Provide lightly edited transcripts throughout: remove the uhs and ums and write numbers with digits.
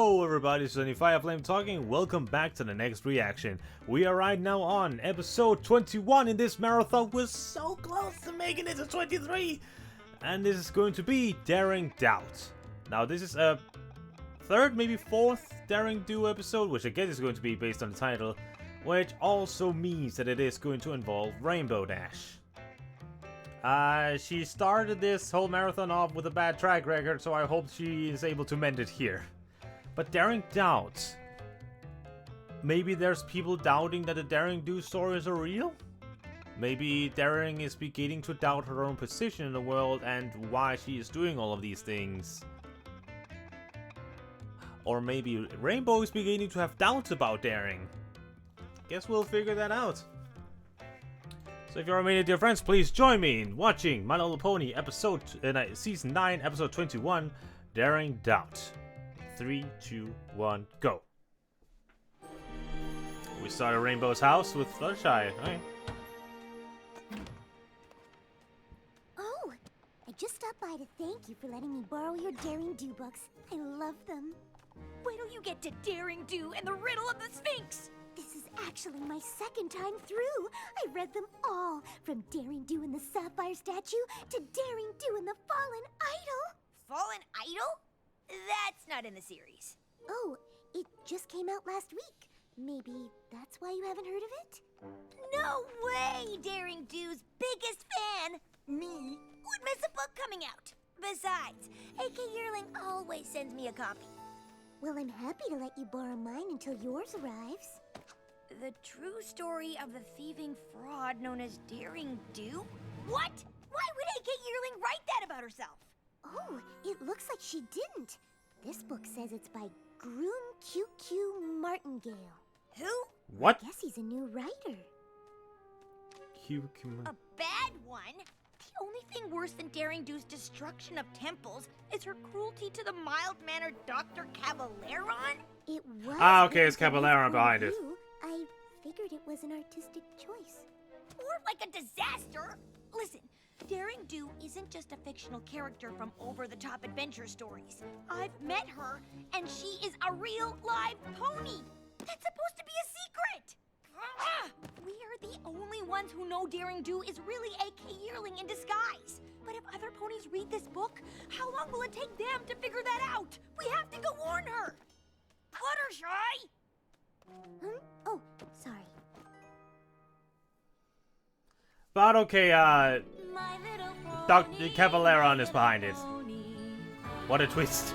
Yo everybody, it's JohnnyFerno FIM talking. Welcome back to the next reaction. We are right now on episode 21 in this marathon. We're so close to making it to 23. And this is going to be Daring Doubt. Now this is a third, maybe fourth Daring Do episode, which I guess is going to be based on the title, which also means that it is going to involve Rainbow Dash. She started this whole marathon off with a bad track record, so I hope she is able to mend it here. But Daring Doubt. Maybe there's people doubting that the Daring Do stories are real? Maybe Daring is beginning to doubt her own position in the world and why she is doing all of these things. Or maybe Rainbow is beginning to have doubts about Daring. Guess we'll figure that out. So if you're my dear friends, please join me in watching My Little Pony season 9, episode 21, Daring Doubt. 3, 2, 1, go. We start at Rainbow's house with Fluttershy. Right. Oh, I just stopped by to thank you for letting me borrow your Daring Do books. I love them. Wait till you get to Daring Do and the Riddle of the Sphinx! This is actually my second time through. I read them all, from Daring Do and the Sapphire Statue to Daring Do and the Fallen Idol. Fallen Idol? That's not in the series. Oh, it just came out last week. Maybe that's why you haven't heard of it? No way! Daring Do's biggest fan, me, would miss a book coming out. Besides, AK Yearling always sends me a copy. Well, I'm happy to let you borrow mine until yours arrives. The true story of the thieving fraud known as Daring Do? What? Why would AK Yearling write that about herself? Oh, it looks like she didn't. This book says it's by Groom QQ Martingale. Who? What? I guess he's a new writer. A bad one? The only thing worse than Daring Do's destruction of temples is her cruelty to the mild-mannered Dr. Caballero. It was. Ah, okay, it's Caballero behind it. I figured it was an artistic choice. Or like a disaster. Listen, Daring Do isn't just a fictional character from over-the-top adventure stories. I've met her, and she is a real live pony. That's supposed to be a secret. We are the only ones who know Daring Do is really AK Yearling in disguise. But if other ponies read this book, how long will it take them to figure that out? We have to go warn her. Fluttershy! Oh, sorry. But okay, Dr. Caballero is behind it. What a twist.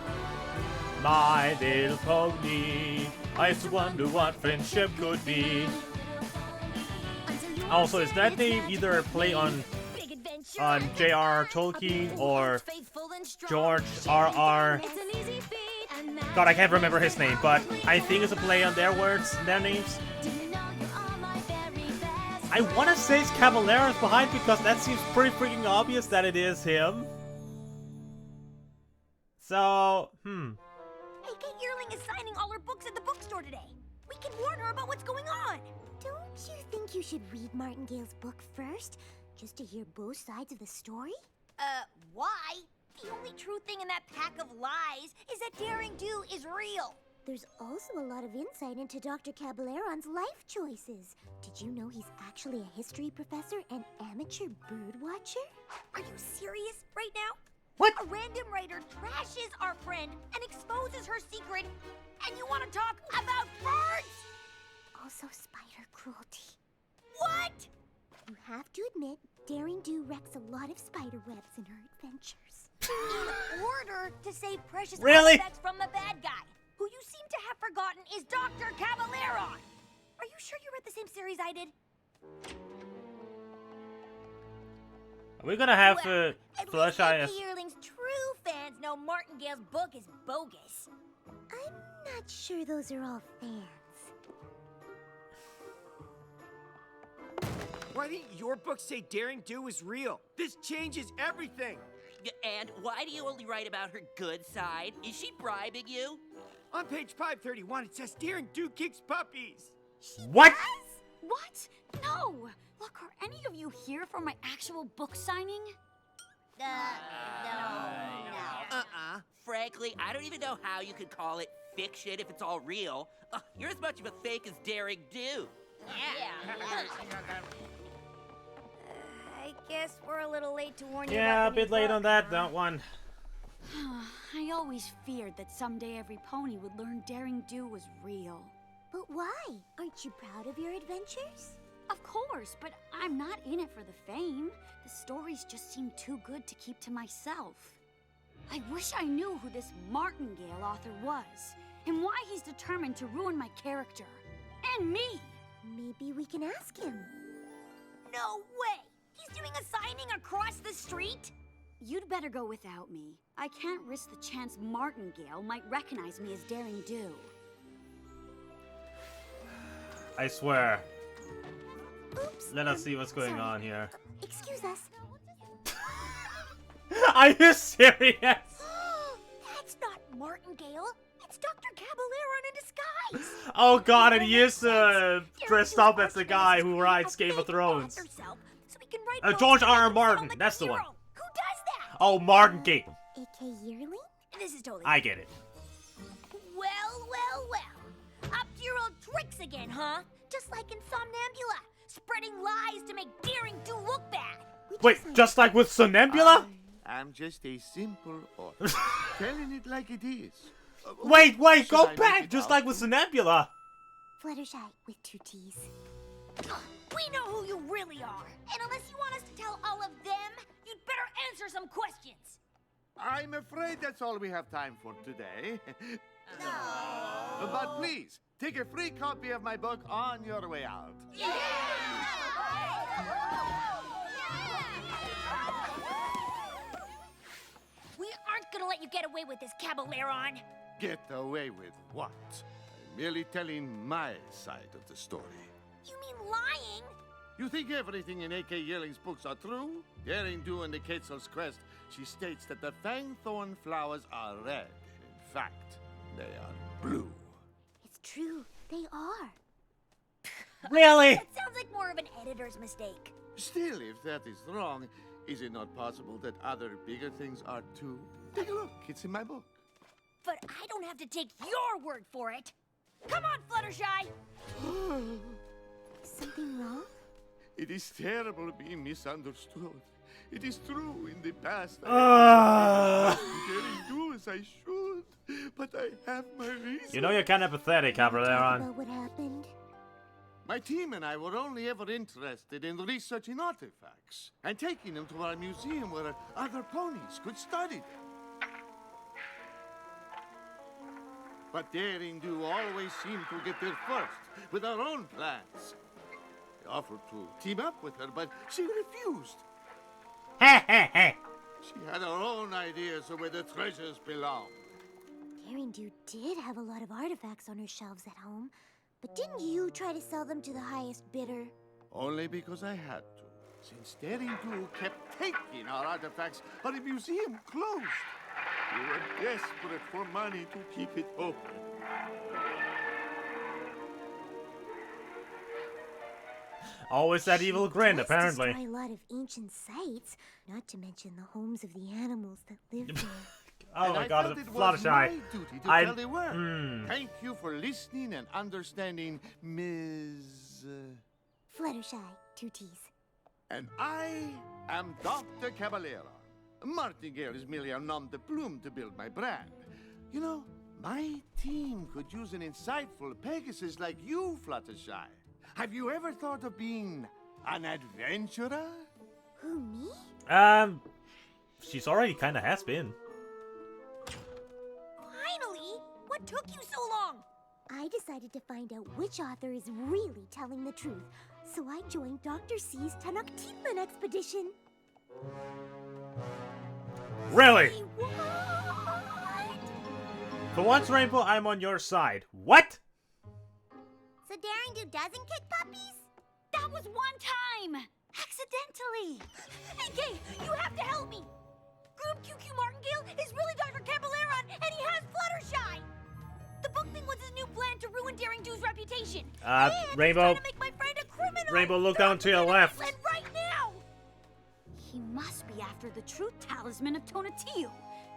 My little pony, I used to wonder what friendship could be. Also, is that name either a play on J.R.R. Tolkien or George R.R.? God, I can't remember his name, but I think it's a play on their words, their names. I want to say it's Caballero's behind because that seems pretty freaking obvious that it is him. So, AK Yearling is signing all her books at the bookstore today. We can warn her about what's going on. Don't you think you should read Martingale's book first, just to hear both sides of the story? Why? The only true thing in that pack of lies is that Daring Do is real. There's also a lot of insight into Dr. Caballeron's life choices. Did you know he's actually a history professor and amateur bird watcher? Are you serious right now? What? A random writer trashes our friend and exposes her secret, and you want to talk about birds? Also spider cruelty. What? You have to admit, Daring Do wrecks a lot of spider webs in her adventures. In order to save precious Really? artifacts from the bad guy, who you seem to have forgotten is Dr. Caballero. Are you sure you read the same series I did? are we gonna have At Fluttershy least as... AK Yearling's true fans know Martingale's book is bogus. I'm not sure those are all fans. Why didn't your book say Daring Do is real? This changes everything. And why do you only write about her good side? Is she bribing you? On page 531, it says Daring Do kicks puppies. What? What? No! Look, are any of you here for my actual book signing? No. Frankly, I don't even know how you could call it fiction if it's all real. You're as much of a fake as Daring Do. I guess we're a little late to warn you Yeah, a about the bit new late book, on that huh? one. I always feared that someday every pony would learn Daring Do was real. But why? Aren't you proud of your adventures? Of course, but I'm not in it for the fame. The stories just seem too good to keep to myself. I wish I knew who this Martingale author was, and why he's determined to ruin my character. And me! Maybe we can ask him. No way! He's doing a signing across the street? You'd better go without me. I can't risk the chance Martingale might recognize me as Daring Do. I swear. Oops. Let us see what's going sorry. on here. Excuse us. Are you serious? That's not Martingale. It's Dr. Caballero in a disguise. Oh god, and he is dressed up as the guy who writes Game of Thrones. George R. R. Martin, that's the one. Who does that? Oh, Martingale. A.K. Yearling? This is totally. I get it. Well. Up to your old tricks again, huh? Just like in Somnambula, spreading lies to make Daring Do look bad. Wait, just like with Somnambula? I'm just a simple author, telling it like it is. Wait, Should go I make back, it just out? like with Somnambula. Fluttershy with 2 T's. We know who you really are. And unless you want us to tell all of them, you'd better answer some questions. I'm afraid that's all we have time for today. But please, take a free copy of my book on your way out. We aren't gonna let you get away with this, Caballero. Get away with what? I'm merely telling my side of the story. You mean lying? You think everything in A.K. Yearling's books are true? Daring Do and the Quetzal's Quest, she states that the fangthorn flowers are red. In fact, they are blue. It's true. They are. Really? That sounds like more of an editor's mistake. Still, if that is wrong, is it not possible that other bigger things are too? Take a look, it's in my book. But I don't have to take your word for it. Come on, Fluttershy. Something wrong? It is terrible being misunderstood. It is true, in the past Ah. I didn't do as I should, but I have my reasons. You know you're kind of pathetic, Caballero. About what happened? My team and I were only ever interested in researching artifacts and taking them to our museum where other ponies could study them. But Daring Do always seemed to get there first with her own plans. I offered to team up with her, but she refused. She had her own ideas of where the treasures belong. Daring Do did have a lot of artifacts on her shelves at home, but didn't you try to sell them to the highest bidder? Only because I had to. Since Daring Do kept taking our artifacts, our museum closed. We were desperate for money to keep it open. Always that evil grin, Does apparently. destroy a lot of ancient sites, not to mention the homes of the animals that live there. Oh And my I god, felt the it was my Fluttershy. duty to I- tell the world. Hmm. Thank you for listening and understanding, Ms. Fluttershy, 2 T's. And I am Dr. Caballero. Martingale is merely a nom de plume to build my brand. You know, my team could use an insightful Pegasus like you, Fluttershy. Have you ever thought of being an adventurer? Who, me? She's already kind of has been. Finally! What took you so long? I decided to find out which author is really telling the truth, so I joined Dr. C's Tenochtitlan expedition. Really? Hey, what? For once, Rainbow, I'm on your side. What? So Daring Do doesn't kick puppies? That was one time! Accidentally! Hey, Kay, you have to help me! Group QQ Martingale is really Dr. Caballero, and he has Fluttershy! The book thing was his new plan to ruin Daring Do's reputation. And he's Rainbow. trying to make my friend a criminal. Rainbow, look They're down to your on the left. island right now! He must be after the truth talisman of Tonatiuh.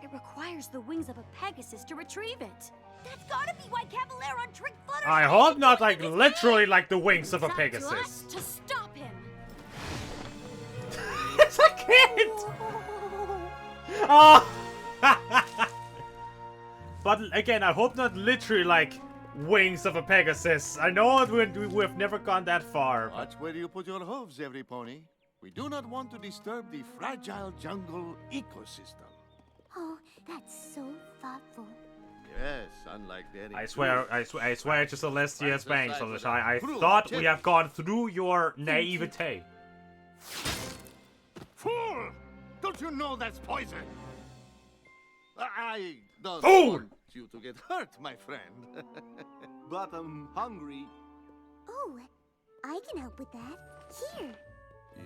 It requires the wings of a Pegasus to retrieve it. That's gotta be why Caballero tricked Fluttershy. I hope not like literally like the wings of a It's up to Pegasus. us to stop him. It's a kid! Oh! But again, I hope not literally like wings of a Pegasus. I know we've never gone that far. Watch where you put your hooves, every pony. We do not want to disturb the fragile jungle ecosystem. Oh, that's so thoughtful. Yes, unlike Danny. I swear to Celestia's banks, Francis I Cruel thought we Jim. have gone through your naivete. Fool! Don't you know that's poison? I don't Fool! want you to get hurt, my friend. But I'm hungry. Oh, I can help with that. Here.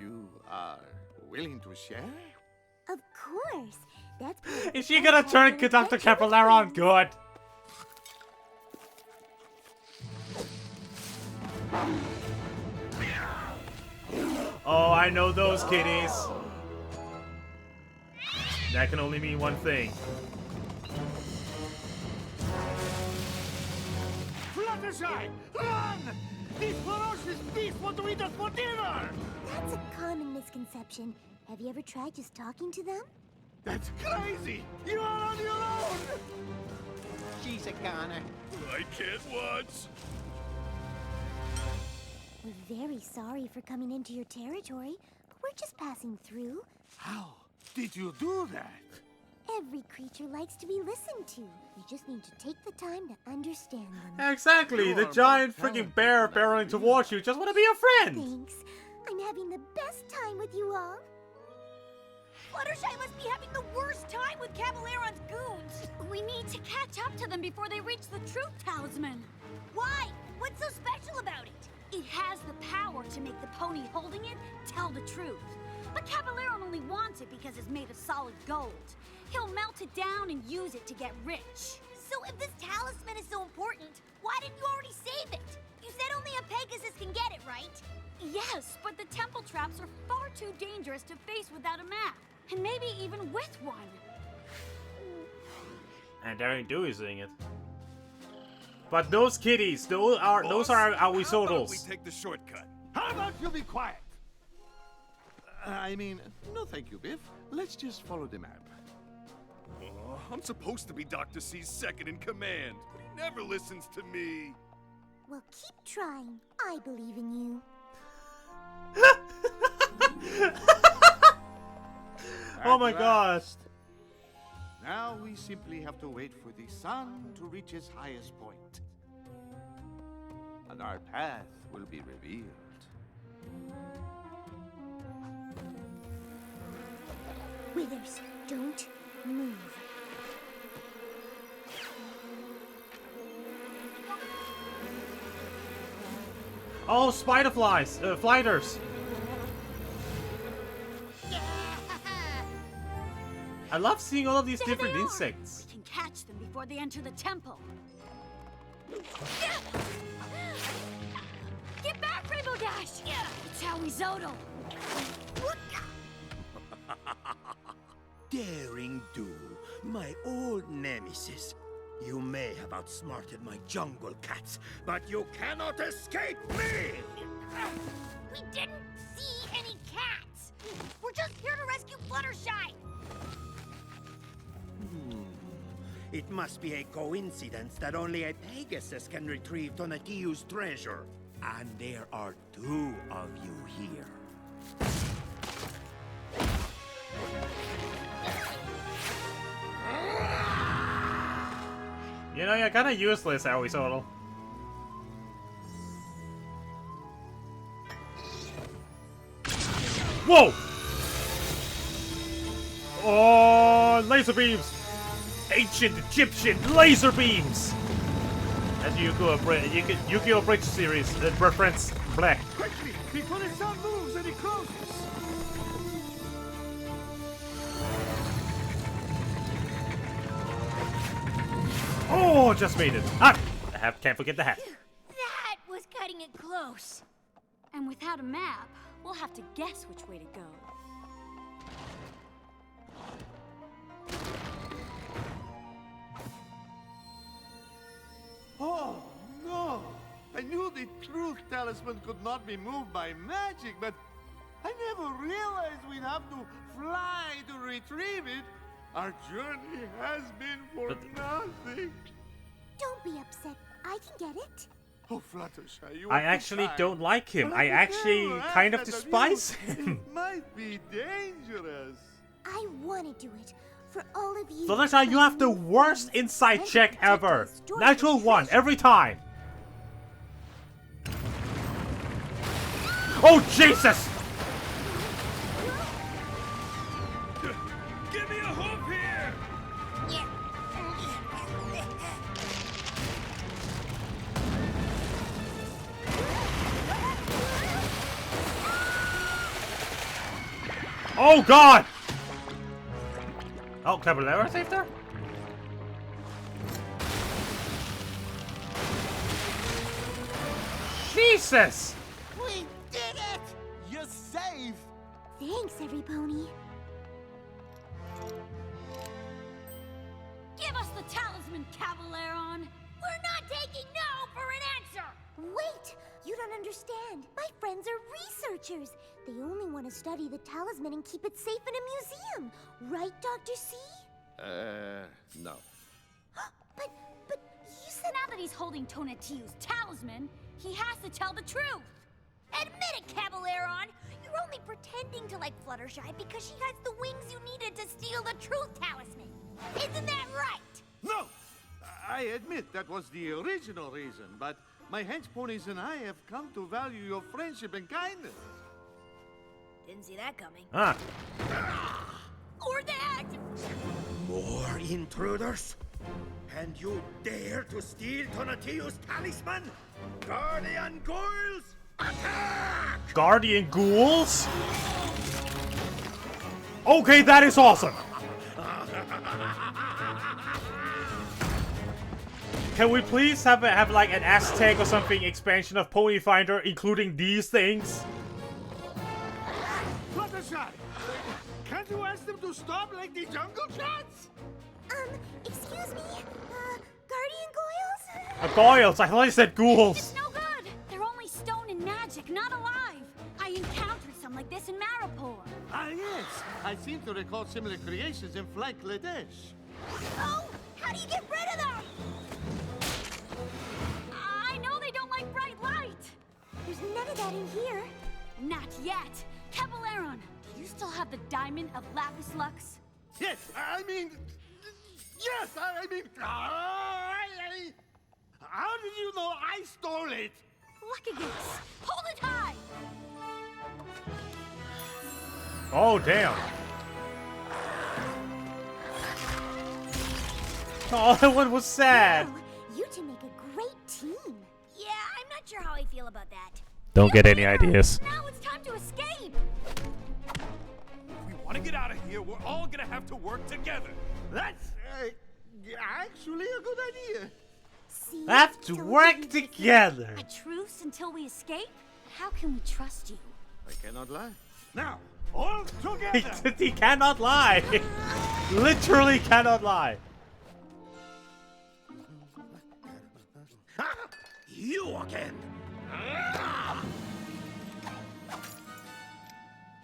You are willing to share? Of course. That's part of Is the she gonna fun turn part of Dr. adventure Caballero on with good? Oh, I know those kitties. That can only mean one thing. Fluttershy! Run! These ferocious beasts want to eat us for dinner! That's a common misconception. Have you ever tried just talking to them? That's crazy! You are on your own! She's a goner. I can't watch. We're very sorry for coming into your territory. We're just passing through. How did you do that? Every creature likes to be listened to. You just need to take the time to understand them. Exactly, You the are giant more freaking talented bear than I barreling knew. towards you just want to be a friend. Thanks. I'm having the best time with you all. Fluttershy must be having the worst time with Caballeron's goons. We need to catch up to them before they reach the Truth Talisman. Why? What's so special about it? It has the power to make the pony holding it tell the truth. But Caballero only wants it because it's made of solid gold. He'll melt it down and use it to get rich. So if this talisman is so important, why didn't you already save it? You said only a Pegasus can get it, right? Yes, but the temple traps are far too dangerous to face without a map. And maybe even with one. And Daring Do is doing it. But those kitties, those are our How about we Wizodals. take the shortcut? How about you be quiet? I mean, no thank you, Biff. Let's just follow the map. Oh, I'm supposed to be Dr. C's second in command, but he never listens to me. Well, keep trying. I believe in you. Oh my At god. last. Now we simply have to wait for the sun to reach its highest point. And our path will be revealed. Withers, don't move. Oh, spider flies, flighters. I love seeing all of these There different they are. insects. We can catch them before they enter the temple. Get back, Rainbow Dash! It's how we Zodal. Daring Do, my old nemesis. You may have outsmarted my jungle cats, but you cannot escape me! We didn't see any cats. We're just here to rescue Fluttershy. It must be a coincidence that only a Pegasus can retrieve Donatello's treasure. And there are two of you here. You know, you're kind of useless, Wizodal. Whoa! Oh, laser beams! Ancient Egyptian laser beams! That's Yu-Gi-Oh! Bridge series reference. Black. Quickly, before the sun moves and it closes! Oh, just made it. Ah, can't forget the hat. That was cutting it close. And without a map, we'll have to guess which way to go. I knew the truth talisman could not be moved by magic, but I never realized we'd have to fly to retrieve it. Our journey has been for nothing. Don't be upset. I can get it. Oh, Fluttershy, you I are actually too don't kind. like him. But I can actually never kind of ask that despise you. him. It might be dangerous. I want to do it for all of you. Fluttershy, you have the worst insight check ever. Natural 1 every time. Oh, Jesus! Give me a hoof here! Oh, God! Oh, Caballero saved her? Jesus! We did it! You're safe! Thanks, every pony. Give us the talisman, Caballero. We're not taking no for an answer! Wait! You don't understand. My friends are researchers. They only want to study the talisman and keep it safe in a museum. Right, Dr. C? No. But you said... Now that he's holding Tonatiuh's talisman, he has to tell the truth. Admit it, Caballero! You're only pretending to like Fluttershy because she has the wings you needed to steal the truth talisman. Isn't that right? No! I admit that was the original reason, but my hench ponies and I have come to value your friendship and kindness. Didn't see that coming. Ah. Or that! More intruders? And you dare to steal Tonatiuh's talisman? Guardian Ghouls, attack! Guardian Ghouls? Okay, that is awesome! Can we please have like an Aztec or something expansion of Pony Finder, including these things? Fluttershy! Can't you ask them to stop like the jungle chats? Excuse me? Guardian Goyles? Goyles, I thought you said ghouls. It's no good. They're only stone and magic, not alive. I encountered some like this in Maripor. Ah, yes. I seem to recall similar creations in Flank Ladesh. Oh, how do you get rid of them? I know they don't like bright light. There's none of that in here. Not yet. Caballero, do you still have the diamond of Lapis Lux? Yes, I mean... Yes, I mean... How did you know I stole it? Look at this. Hold it high. Oh, damn. Oh, that one was sad. Wow, you two make a great team. Yeah, I'm not sure how I feel about that. Don't get any ideas. Now it's time to escape. If we want to get out of here, we're all gonna have to work together. That's actually a good idea. See? Have to Told work you. together. A truce until we escape? How can we trust you? I cannot lie. Now, all together. He cannot lie. Literally cannot lie. You again!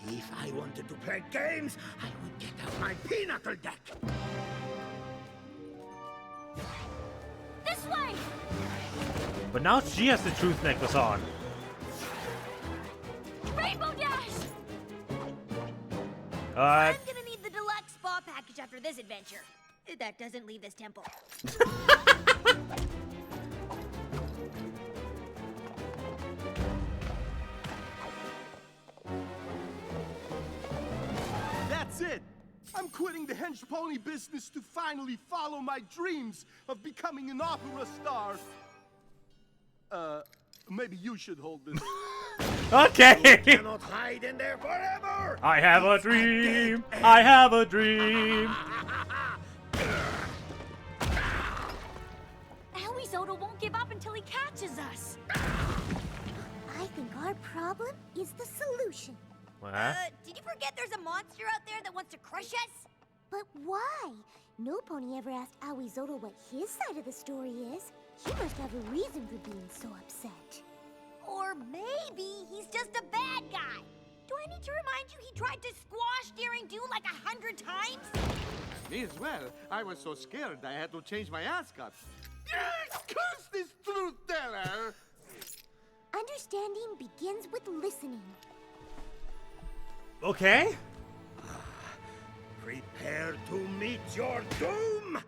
If I wanted to play games, I would get out my pinnacle deck. This way! But now she has the truth necklace on. Rainbow Dash! I'm gonna need the deluxe spa package after this adventure. If that doesn't leave this temple. That's it! I'm quitting the hench pony business to finally follow my dreams of becoming an opera star. Maybe you should hold this. Okay. Cannot hide in there forever! I have a dream. I have a dream. Awizoto won't give up until he catches us. I think our problem is the solution. What? Did you forget there's a monster out there that wants to crush us? But why? No pony ever asked Awizoto what his side of the story is. He must must have a reason for being so upset. Or maybe he's just a bad guy. Do I need to remind you he tried to squash Daring Do like 100 times? Me as well. I was so scared I had to change my ascot. Curse this truth teller! Understanding begins with listening. Okay. Prepare to meet your doom!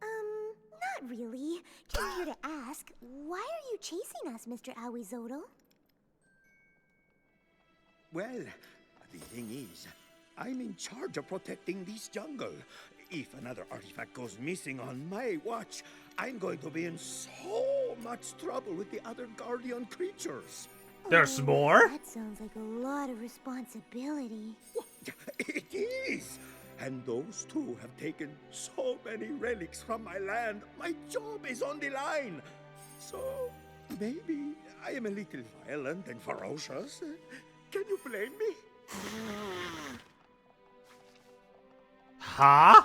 Not really. Just here to ask, why are you chasing us, Mr. Aoizotl? Well, the thing is, I'm in charge of protecting this jungle. If another artifact goes missing on my watch, I'm going to be in so much trouble with the other guardian creatures. There's more? That sounds like a lot of responsibility. It is! And those two have taken so many relics from my land. My job is on the line. So, maybe I am a little violent and ferocious. Can you blame me? Huh?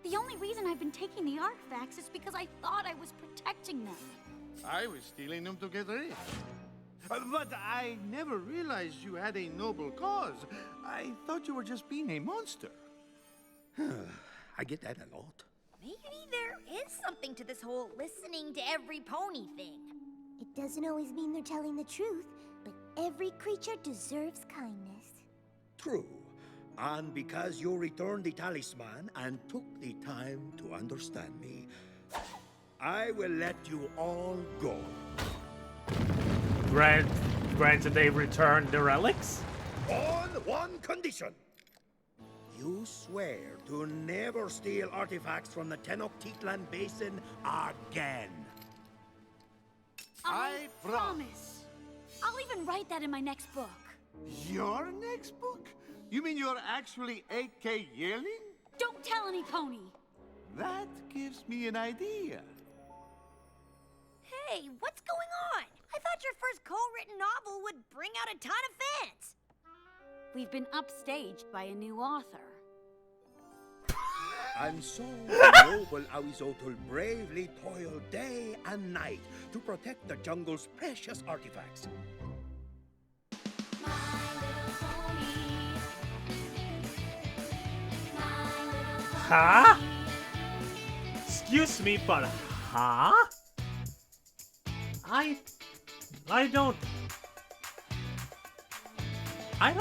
The only reason I've been taking the artifacts is because I thought I was protecting them. I was stealing them to get rich. But I never realized you had a noble cause. I thought you were just being a monster. I get that a lot. Maybe there is something to this whole listening to every pony thing. It doesn't always mean they're telling the truth, but every creature deserves kindness. True. And because you returned the talisman and took the time to understand me, I will let you all go. Granted they returned the relics? On one condition. You swear to never steal artifacts from the Tenochtitlan Basin again. I promise. I'll even write that in my next book. Your next book? You mean you're actually 8K yearling? Don't tell any pony. That gives me an idea. Hey, what's going on? I thought your first co-written novel would bring out a ton of fans. We've been upstaged by a new author. And so, the noble Aoizotl bravely toiled day and night to protect the jungle's precious artifacts. Huh? Excuse me, but huh? I don't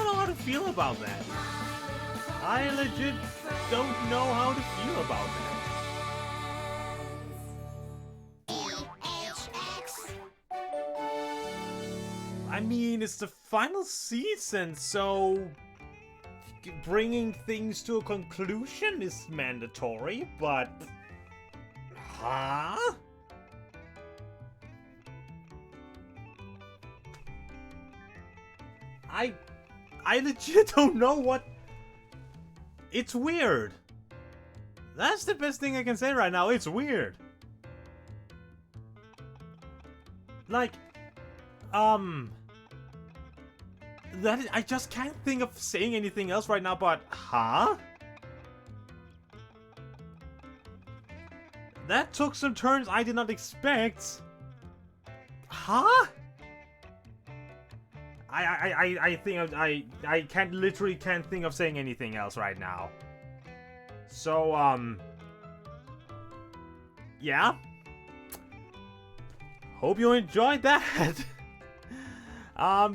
know how to feel about that. I legit don't know how to feel about that. I mean, it's the final season, so bringing things to a conclusion is mandatory, but huh? I legit don't know what. It's weird. That's the best thing I can say right now. It's weird. Like, that I just can't think of saying anything else right now, but huh? That took some turns I did not expect. Huh? I think I literally can't think of saying anything else right now. So, yeah. Hope you enjoyed that.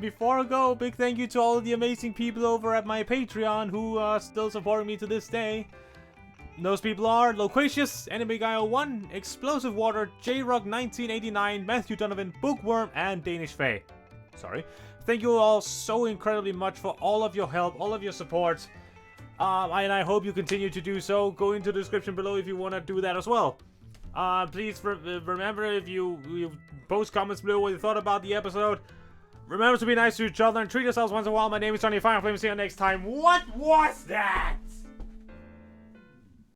Before I go, big thank you to all of the amazing people over at my Patreon who are still supporting me to this day. Those people are Loquacious, Enemy Guy 01, Explosive Water, J-Rock 1989, Matthew Donovan, Bookworm, and Danish Faye. Sorry. Thank you all so incredibly much for all of your help, all of your support. And I hope you continue to do so. Go into the description below if you want to do that as well. Please remember, if you post comments below what you thought about the episode. Remember to be nice to each other and treat yourselves once in a while. My name is JohnnyFerno. See you next time. What was that?